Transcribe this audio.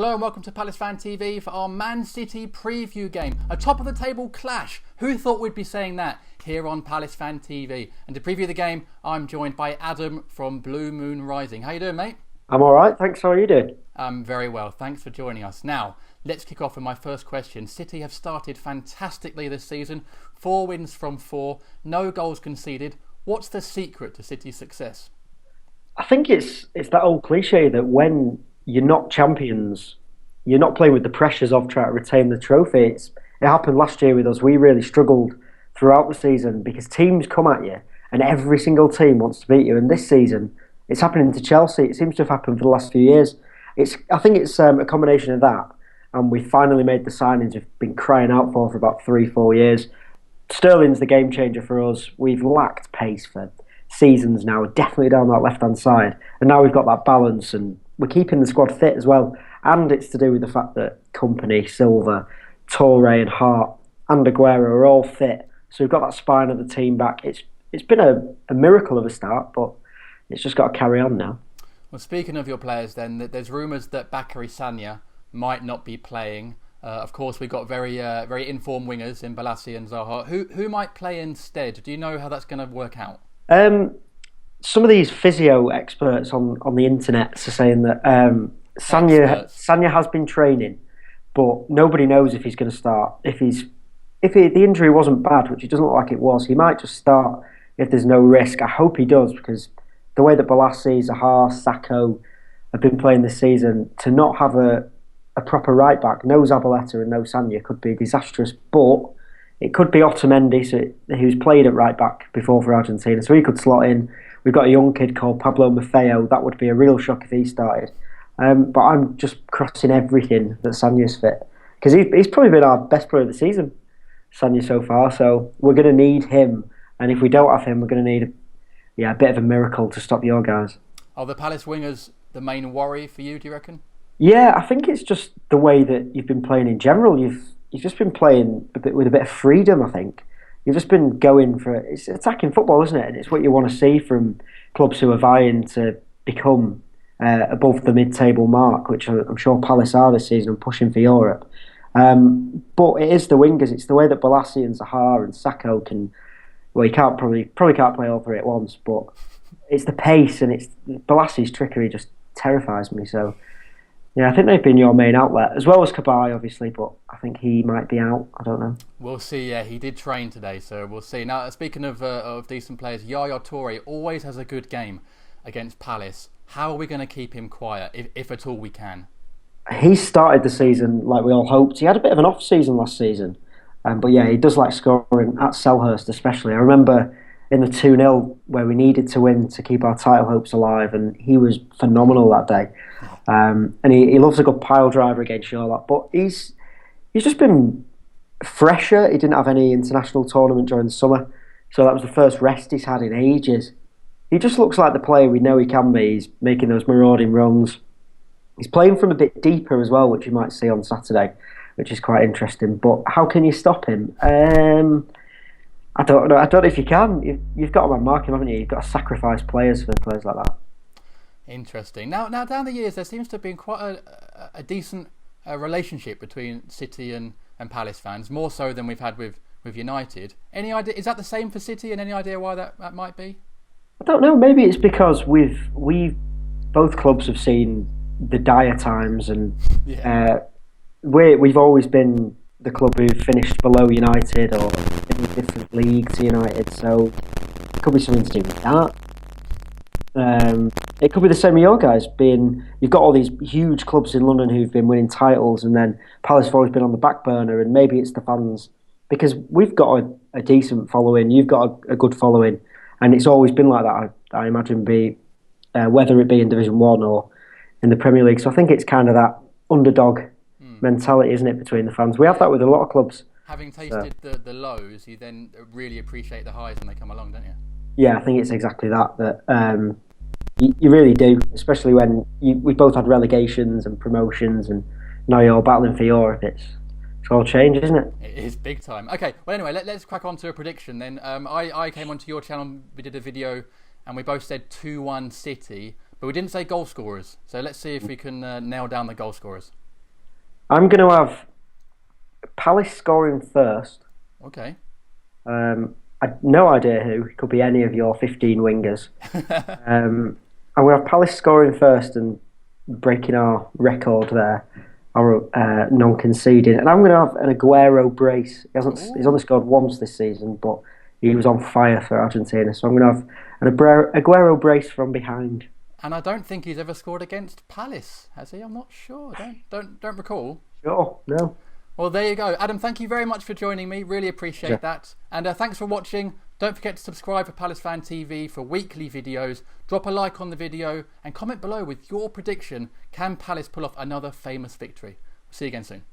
Hello and welcome to PalaceFanTV for our Man City preview game. A top of the table clash. Who thought we'd be saying that here on PalaceFanTV? And to preview the game, I'm joined by Adam from Blue Moon Rising. How you doing, mate? I'm alright, thanks. How are you doing? Very well, thanks for joining us. Now, let's kick off with my first question. City have started fantastically this season. 4 wins from 4, no goals conceded. What's the secret to City's success? I think it's that old cliche that when you're not champions, you're not playing with the pressures of trying to retain the trophy. It happened last year with us. We really struggled throughout the season because teams come at you and every single team wants to beat you. And this season, it's happening to Chelsea. It seems to have happened for the last few years. I think it's a combination of that. And we finally made the signings we've been crying out for about 3-4 years. Sterling's the game changer for us. We've lacked pace for seasons now, definitely down that left-hand side. And now we've got that balance and we're keeping the squad fit as well. And it's to do with the fact that Company, Silva, Toure and Hart and Aguero are all fit. So we've got that spine of the team back. It's been a miracle of a start, but it's just got to carry on now. Well, speaking of your players then, there's rumours that Bakary Sagna might not be playing. Of course, we've got very informed wingers in Balassi and Zaha. Who might play instead? Do you know how that's going to work out? Some of these physio experts on the internet are saying that Sagna has been training, but nobody knows if he's going to start. If the injury wasn't bad, which it doesn't look like it was, he might just start if there's no risk. I hope he does, because the way that Balassi, Zaha, Sakho have been playing this season, to not have a proper right back, no Zabaleta and no Sagna, could be disastrous. But it could be Otamendi, who's played at right back before for Argentina, so he could slot in. We've got a young kid called Pablo Maffeo. That would be a real shock if he started. But I'm just crossing everything that Sagna's fit, because he's probably been our best player of the season, Sagna, so far. So we're going to need him, and if we don't have him, we're going to need a bit of a miracle to stop your guys. Are the Palace wingers the main worry for you, do you reckon? Yeah, I think it's just the way that you've been playing in general. You've just been playing with a bit of freedom, I think. You've just been going for it's attacking football, isn't it? And it's what you want to see from clubs who are vying to become above the mid-table mark, which I'm sure Palace are this season and pushing for Europe. But it is the wingers. It's the way that Balassi and Zaha and Sakho can. Well, you probably can't play all three at once, but it's the pace and it's Balassi's trickery just terrifies me. So. Yeah, I think they've been your main outlet, as well as Kabay, obviously, but I think he might be out. I don't know. We'll see. Yeah, he did train today, so we'll see. Now, speaking of decent players, Yaya Toure always has a good game against Palace. How are we going to keep him quiet, if at all we can? He started the season like we all hoped. He had a bit of an off-season last season, but yeah, he does like scoring at Selhurst especially. I remember in the 2-0 where we needed to win to keep our title hopes alive, and he was phenomenal that day. And he loves a good pile driver against Sherlock, but he's just been fresher. He didn't have any international tournament during the summer, so that was the first rest he's had in ages. He just looks like the player we know he can be. He's making those marauding runs. He's playing from a bit deeper as well, which you might see on Saturday, which is quite interesting. But how can you stop him? I don't know. I don't know if you can. You've got to mark him, haven't you? You've got to sacrifice players for players like that. Interesting. Now down the years, there seems to have been quite a decent relationship between City and Palace fans, more so than we've had with United. Any idea? Is that the same for City? And any idea why that might be? I don't know. Maybe it's because we've both clubs have seen the dire times, and we've always been the club who finished below United or in a different league to United. So it could be something to do with that. It could be the same with your guys. You've got all these huge clubs in London who've been winning titles, and then Palace have always been on the back burner. And maybe it's the fans, because we've got a decent following. You've got a good following, and it's always been like that. I imagine whether it be in Division 1 or in the Premier League. So I think it's kind of that underdog mentality, isn't it, between the fans? We have that with a lot of clubs. Having tasted the lows, you then really appreciate the highs when they come along, don't you? Yeah, I think it's exactly that. You really do, especially when we both had relegations and promotions, and now you're battling for Europe. It's all change, isn't it? It is big time. Okay, well anyway, let's crack on to a prediction then. I came onto your channel, we did a video, and we both said 2-1 City, but we didn't say goal scorers. So let's see if we can nail down the goal scorers. I'm going to have Palace scoring first. Okay. I've no idea who. It could be any of your 15 wingers. I'm going to have Palace scoring first and breaking our record there, our non-conceding. And I'm going to have an Aguero brace. He's only scored once this season, but he was on fire for Argentina. So I'm going to have an Aguero brace from behind. And I don't think he's ever scored against Palace, has he? I'm not sure. Don't recall. Sure, no. Well, there you go. Adam, thank you very much for joining me. Really appreciate that. And thanks for watching. Don't forget to subscribe for PalaceFanTV for weekly videos. Drop a like on the video and comment below with your prediction. Can Palace pull off another famous victory? We'll see you again soon.